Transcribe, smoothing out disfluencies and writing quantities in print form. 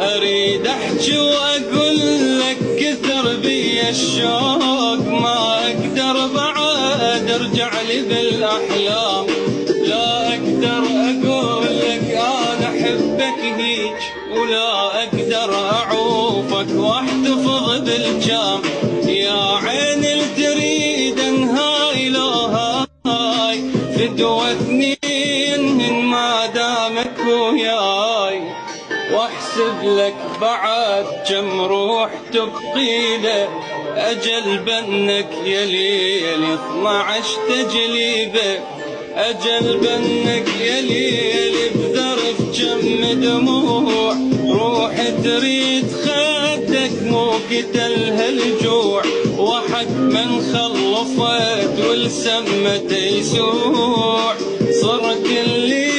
اريد احكي واقول لك كثر بي الشوق، ما اقدر بعد ارجع لي بالاحلام، لا اقدر اقول لك انا احبك هيج، ولا اقدر اعوفك واحتفظ بالجام. يا عين اللي تريد انهاي لو هاي فدوة اثنين ما دامك وياي، واحسب لك بعد كم روح تبقي له، اجل بنك يا ليل 12 تجليبه، اجل بنك يا ليل بذرف كم دموع، روح تريد خدك مو قتلها الجوع، وحق من خلصت والسمة يسوع، صرت اللي